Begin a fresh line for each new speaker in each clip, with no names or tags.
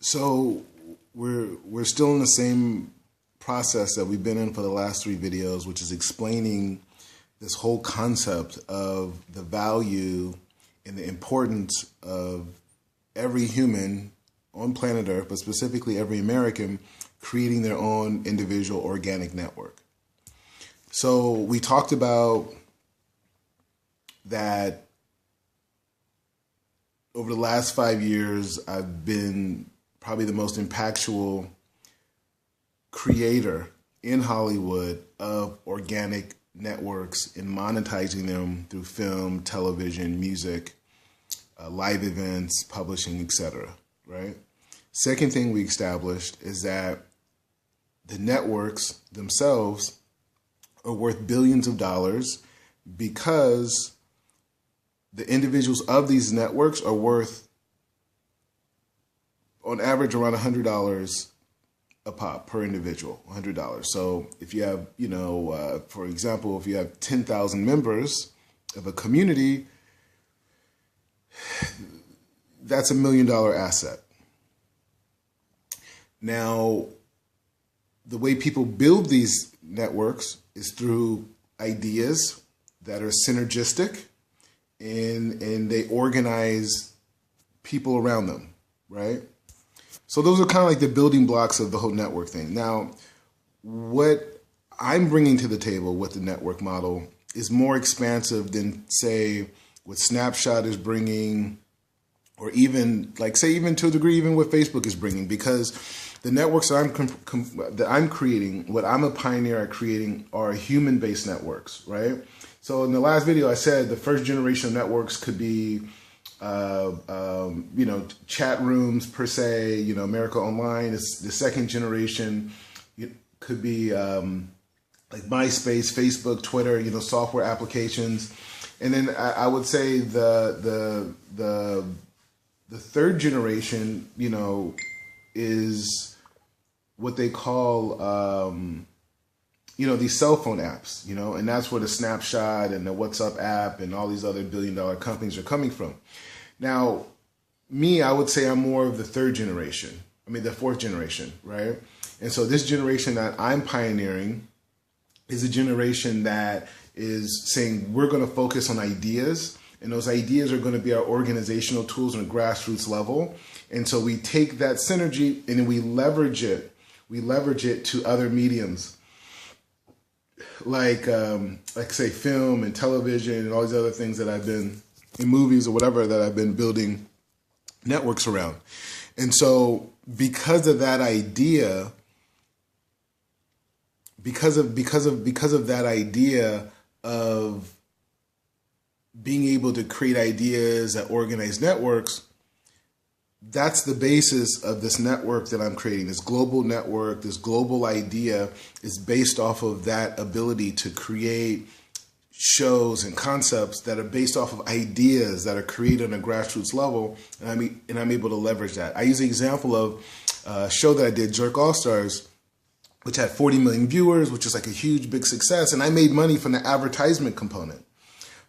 So we're still in the same process that we've been in for the last 3 videos, which is explaining this whole concept of the value and the importance of every human on planet Earth, but specifically every American, creating their own individual organic network. So we talked about that over the last 5 years, I've been probably the most impactful creator in Hollywood of organic networks and monetizing them through film, television, music, live events, publishing, etc. Right? Second thing we established is that the networks themselves are worth billions of dollars because the individuals of these networks are worth, on average, around $100 a pop per individual, $100. So if you have, for example, if you have 10,000 members of a community, that's $1 million asset. Now, the way people build these networks is through ideas that are synergistic, and they organize people around them, right? So those are kind of like the building blocks of the whole network thing. Now, what I'm bringing to the table with the network model is more expansive than, say, what Snapshot is bringing, or even, even to a degree, even what Facebook is bringing, because the networks that I'm creating, what I'm a pioneer at creating, are human-based networks, right? So in the last video, I said the first generation of networks could be, chat rooms per se, America Online. The second generation could be like MySpace, Facebook, Twitter, software applications. And then I would say the third generation, is what they call, these cell phone apps, and that's where the Snapshot and the WhatsApp app and all these other billion-dollar companies are coming from. Now, I would say I'm more of the the fourth generation, right? And so this generation that I'm pioneering is a generation that is saying we're going to focus on ideas, and those ideas are going to be our organizational tools on a grassroots level. And so we take that synergy and then we leverage it. We leverage it to other mediums, like say film and television and all these other things that I've been in, movies or whatever, that I've been building networks around. And so because of that idea, because of that idea of being able to create ideas that organize networks, that's the basis of this network that I'm creating. This global network, this global idea is based off of that ability to create shows and concepts that are based off of ideas that are created on a grassroots level, and I'm able to leverage that. I use the example of a show that I did, Jerk All Stars, which had 40 million viewers, which is like a huge, big success, and I made money from the advertisement component.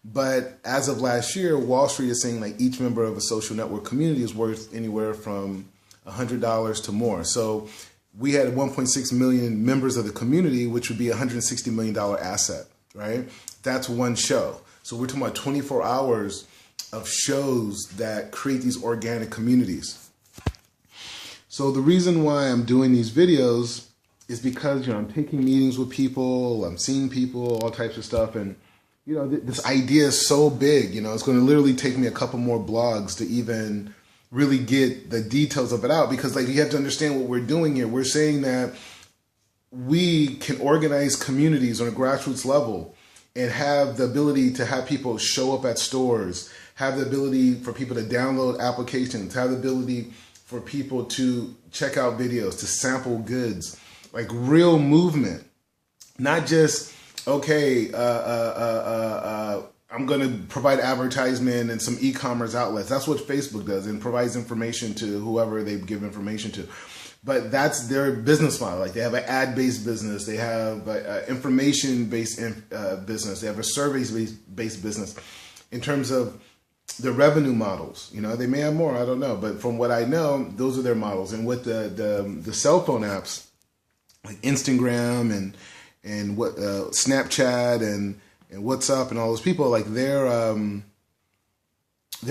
But as of last year, Wall Street is saying like each member of a social network community is worth anywhere from $100 to more. So we had 1.6 million members of the community, which would be a $160 million asset, right? That's one show. So we're talking about 24 hours of shows that create these organic communities. So the reason why I'm doing these videos is because, I'm taking meetings with people, I'm seeing people, all types of stuff, and this idea is so big, it's going to literally take me a couple more blogs to even really get the details of it out, because you have to understand what we're doing here. We're saying that we can organize communities on a grassroots level and have the ability to have people show up at stores, have the ability for people to download applications, have the ability for people to check out videos, to sample goods, like real movement, not just, okay, I'm going to provide advertisement and some e-commerce outlets. That's what Facebook does, and provides information to whoever they give information to. But that's their business model. Like, they have an ad-based business, they have an information-based business, they have a surveys-based business. In terms of the revenue models. You know, they may have more, I don't know, but from what I know, those are their models. And with the cell phone apps like Instagram and what Snapchat and WhatsApp and all those people, like their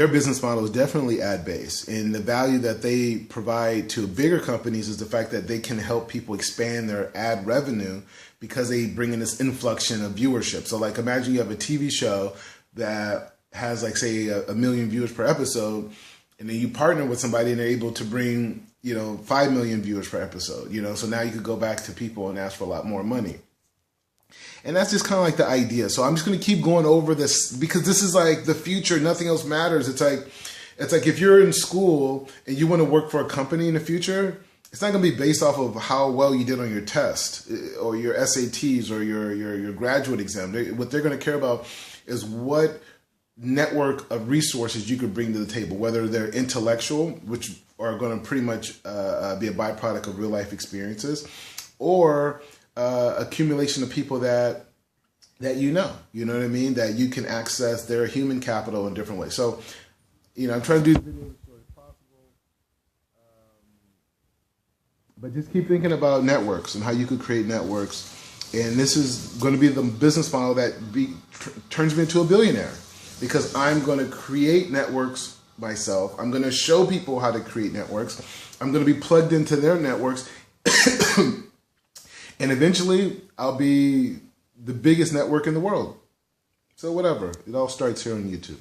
business model is definitely ad-based, and the value that they provide to bigger companies is the fact that they can help people expand their ad revenue because they bring in this inflection of viewership. So like imagine you have a TV show that has like say a million viewers per episode, and then you partner with somebody and they're able to bring 5 million viewers per episode. So now you could go back to people and ask for a lot more money. And that's just kind of like the idea. So I'm just going to keep going over this because this is like the future. Nothing else matters. It's like if you're in school and you want to work for a company in the future, it's not going to be based off of how well you did on your test or your SATs or your graduate exam. What they're going to care about is what network of resources you could bring to the table, whether they're intellectual, which are going to pretty much be a byproduct of real life experiences, or accumulation of people that you know what I mean, that you can access their human capital in different ways. So, I'm trying to do the video as short as possible, but just keep thinking about networks and how you could create networks. And this is going to be the business model that turns me into a billionaire, because I'm going to create networks myself. I'm going to show people how to create networks. I'm going to be plugged into their networks. And eventually, I'll be the biggest network in the world. So whatever. It all starts here on YouTube.